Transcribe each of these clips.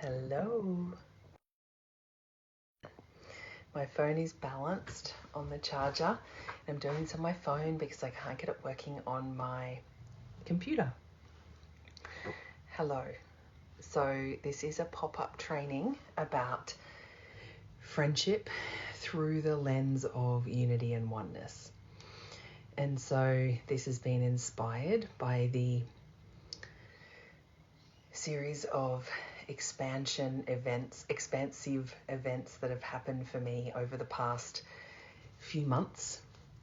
Hello. My phone is balanced on the charger. I'm doing this on my phone because I can't get it working on my computer. Hello. So this is a pop-up training about friendship through the lens of unity and oneness. And so this has been inspired by the series of expansive events that have happened for me over the past few months.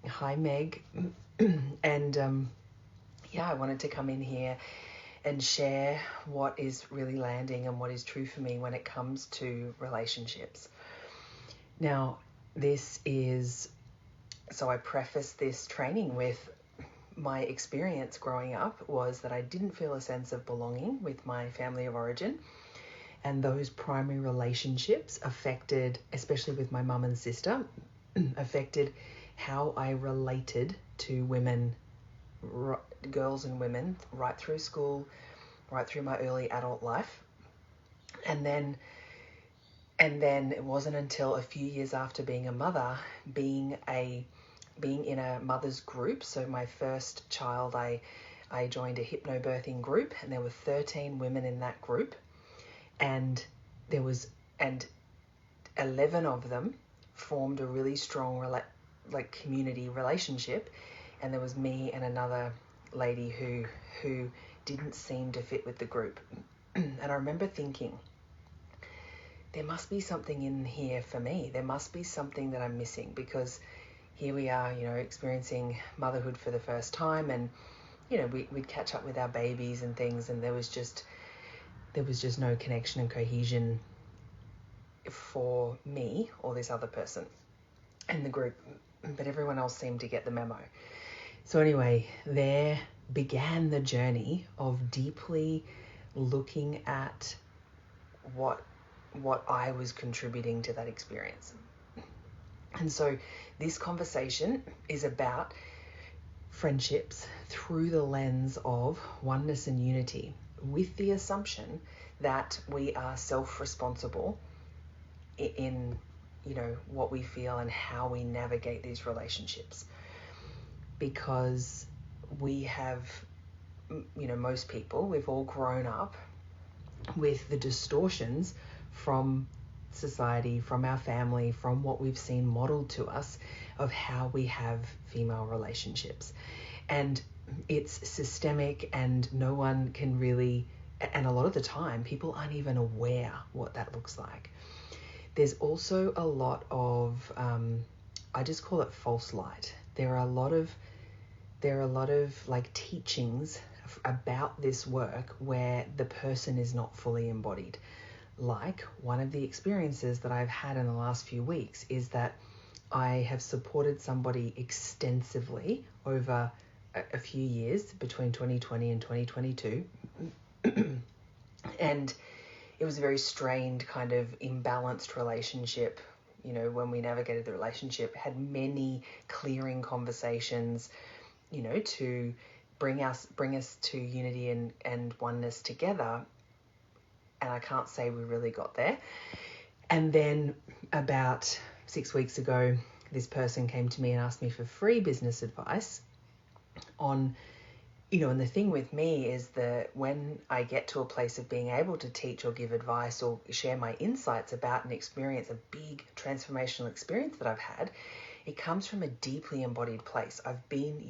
Hi, Meg. And I wanted to come in here and share what is really landing and what is true for me when it comes to relationships. Now, I preface this training with my experience growing up was that I didn't feel a sense of belonging with my family of origin, and those primary relationships affected, especially with my mum and sister, affected how I related to women, girls and women, right through school, right through my early adult life. And then it wasn't until a few years after being a mother, being in a mother's group. So my first child, I joined a hypnobirthing group, and there were 13 women in that group, and 11 of them formed a really strong community relationship, and there was me and another lady who didn't seem to fit with the group. And I remember thinking, there must be something in here for me. There must be something that I'm missing, because here we are, experiencing motherhood for the first time, and we'd catch up with our babies and things, and there was just no connection and cohesion for me or this other person in the group, but everyone else seemed to get the memo. So anyway, there began the journey of deeply looking at what I was contributing to that experience. And so this conversation is about friendships through the lens of oneness and unity, with the assumption that we are self-responsible in what we feel and how we navigate these relationships. Because we have, most people, we've all grown up with the distortions from society, from our family, from what we've seen modeled to us of how we have female relationships. And it's systemic, and no one can really, and a lot of the time people aren't even aware what that looks like. There's also a lot of, I just call it false light. There are a lot of like teachings about this work where the person is not fully embodied. Like, one of the experiences that I've had in the last few weeks is that I have supported somebody extensively over a few years between 2020 and 2022. And it was a very strained, kind of imbalanced relationship. When we navigated the relationship, had many clearing conversations, to bring us to unity and oneness together. And I can't say we really got there. And then about 6 weeks ago, this person came to me and asked me for free business advice on, and the thing with me is that when I get to a place of being able to teach or give advice or share my insights about an experience, a big transformational experience that I've had, it comes from a deeply embodied place. I've been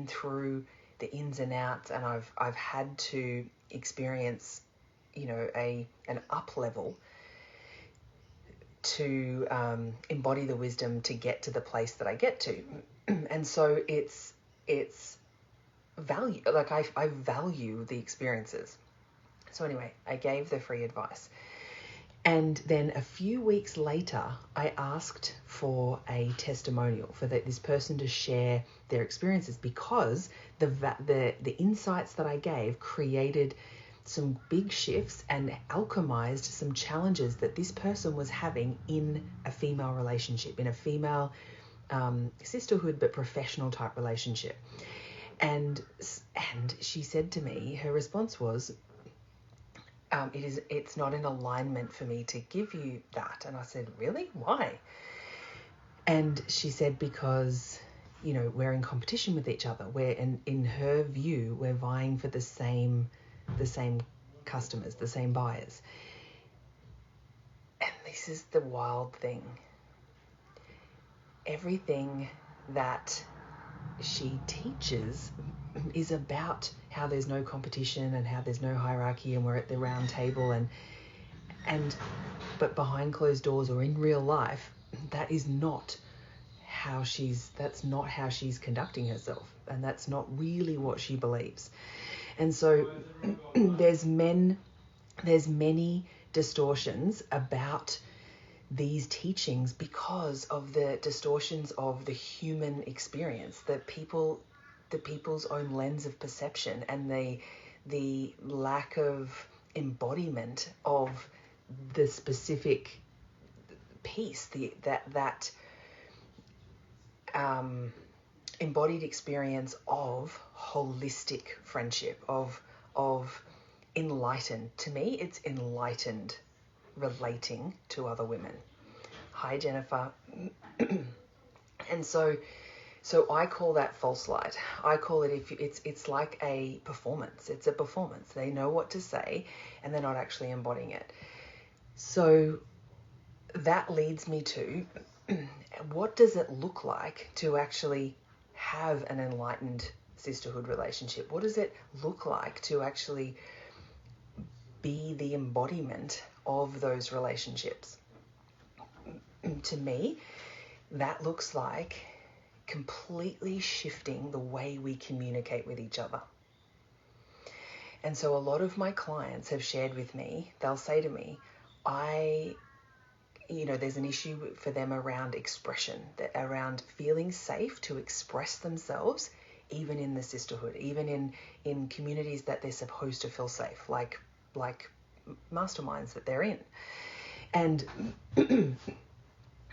through the ins and outs, and I've had to experience, an up level to embody the wisdom to get to the place that I get to. And so it's value, like I value the experiences. So anyway, I gave the free advice. And then a few weeks later, I asked for a testimonial for this person to share their experiences, because the insights that I gave created some big shifts and alchemized some challenges that this person was having in a female relationship, in a female sisterhood but professional type relationship. And she said to me, her response was, it's not in alignment for me to give you that. And I said, really? Why? And she said, because, you know, we're in competition with each other. We're in her view, we're vying for the same customers, the same buyers. And this is the wild thing. Everything that she teaches is about how there's no competition and how there's no hierarchy and we're at the round table but behind closed doors or in real life, that's not how she's conducting herself, and that's not really what she believes. And so there's many distortions about these teachings because of the distortions of the human experience, the people's own lens of perception, and the lack of embodiment of the specific piece, that embodied experience of holistic friendship, of enlightened. To me, it's enlightened relating to other women. Hi, Jennifer. And so I call that false light. I call it, it's like a performance. It's a performance. They know what to say and they're not actually embodying it. So that leads me to, what does it look like to actually have an enlightened sisterhood relationship? What does it look like to actually be the embodiment of those relationships? To me, that looks like completely shifting the way we communicate with each other. And so a lot of my clients have shared with me, they'll say to me, there's an issue for them around expression, around feeling safe to express themselves, even in the sisterhood, even in communities that they're supposed to feel safe, like masterminds that they're in. And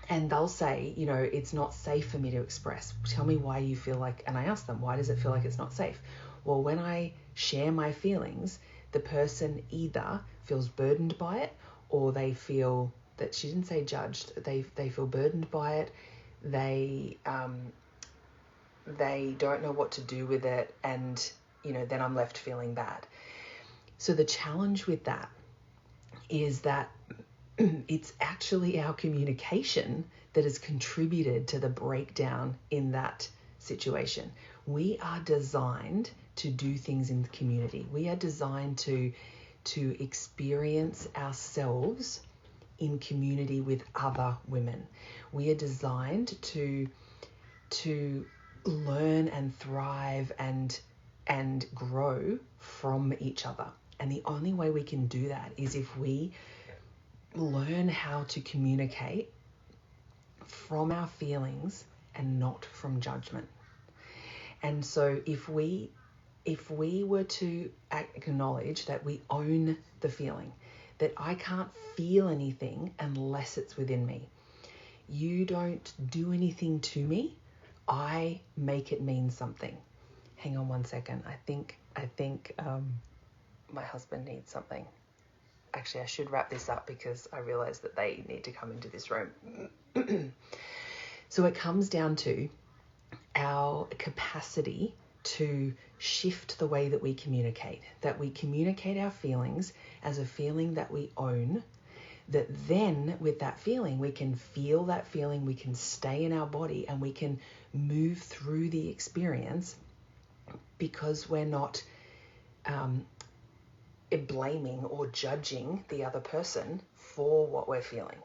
and they'll say, it's not safe for me to express. Tell me why you feel like, and I ask them, why does it feel like it's not safe? Well, when I share my feelings, the person either feels burdened by it, or they feel that, she didn't say judged, they feel burdened by it, they don't know what to do with it, and then I'm left feeling bad. So the challenge with that is that it's actually our communication that has contributed to the breakdown in that situation. We are designed to do things in the community. We are designed to experience ourselves in community with other women. We are designed to learn and thrive and grow from each other. And the only way we can do that is if we learn how to communicate from our feelings and not from judgment. And so if we were to acknowledge that we own the feeling, that I can't feel anything unless it's within me. You don't do anything to me, I make it mean something. Hang on one second. I think my husband needs something. Actually, I should wrap this up because I realize that they need to come into this room. So it comes down to our capacity to shift the way that we communicate our feelings as a feeling that we own, that then with that feeling, we can feel that feeling, we can stay in our body, and we can move through the experience because we're not blaming or judging the other person for what we're feeling.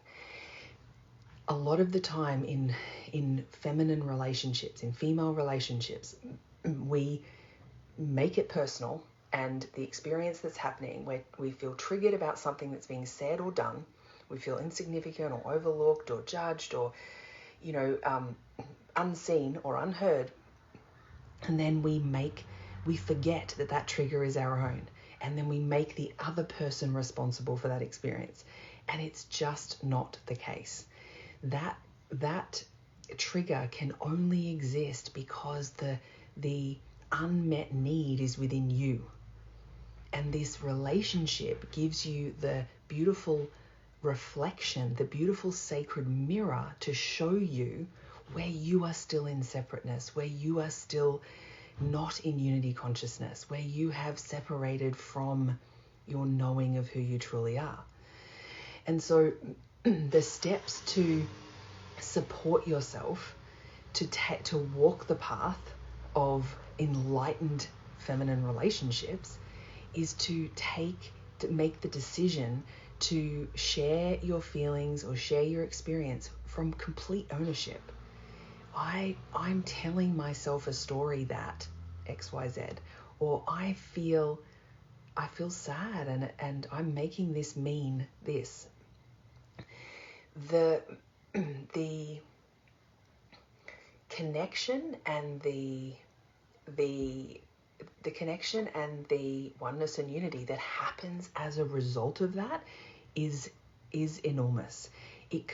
A lot of the time in feminine relationships, in female relationships, we make it personal, and the experience that's happening where we feel triggered about something that's being said or done, we feel insignificant or overlooked or judged or, unseen or unheard. And then we forget that trigger is our own. And then we make the other person responsible for that experience. And it's just not the case. That trigger can only exist because the unmet need is within you. And this relationship gives you the beautiful reflection, the beautiful sacred mirror to show you where you are still in separateness, where you are still not in unity consciousness, where you have separated from your knowing of who you truly are. And so the steps to support yourself to walk the path of enlightened feminine relationships is to make the decision to share your feelings or share your experience from complete ownership. I'm telling myself a story that XYZ, or I feel sad and I'm making this mean this. The connection and the connection and the oneness and unity that happens as a result of that is enormous. It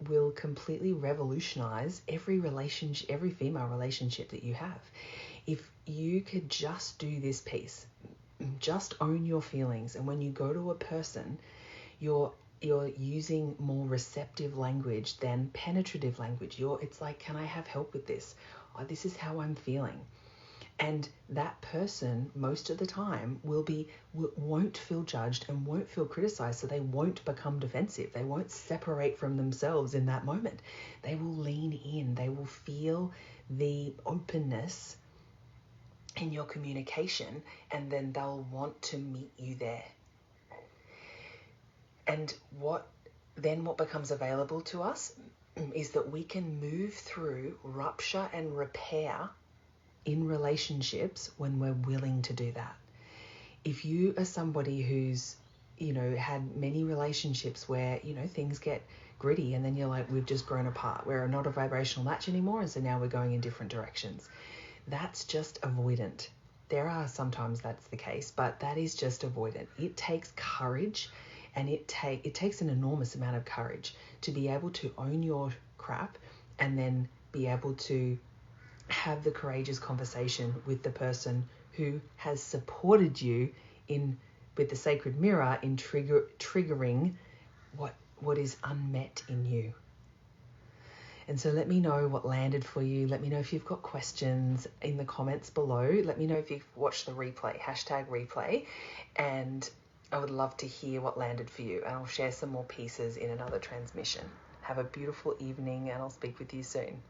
will completely revolutionize every relationship, every female relationship that you have. If you could just do this piece, just own your feelings, and when you go to a person, you're using more receptive language than penetrative language. It's like, can I have help with this? Oh, this is how I'm feeling. And that person, most of the time, won't feel judged and won't feel criticized, so they won't become defensive. They won't separate from themselves in that moment. They will lean in. They will feel the openness in your communication, and then they'll want to meet you there. And what becomes available to us is that we can move through rupture and repair in relationships when we're willing to do that. If you are somebody who's, had many relationships where, things get gritty and then you're like, we've just grown apart. We're not a vibrational match anymore, and so now we're going in different directions. That's just avoidant. There are sometimes that's the case, but that is just avoidant. It takes courage. And it takes an enormous amount of courage to be able to own your crap and then be able to have the courageous conversation with the person who has supported you with the sacred mirror in triggering what is unmet in you. And so let me know what landed for you. Let me know if you've got questions in the comments below. Let me know if you've watched the replay, #replay, and I would love to hear what landed for you, and I'll share some more pieces in another transmission. Have a beautiful evening, and I'll speak with you soon.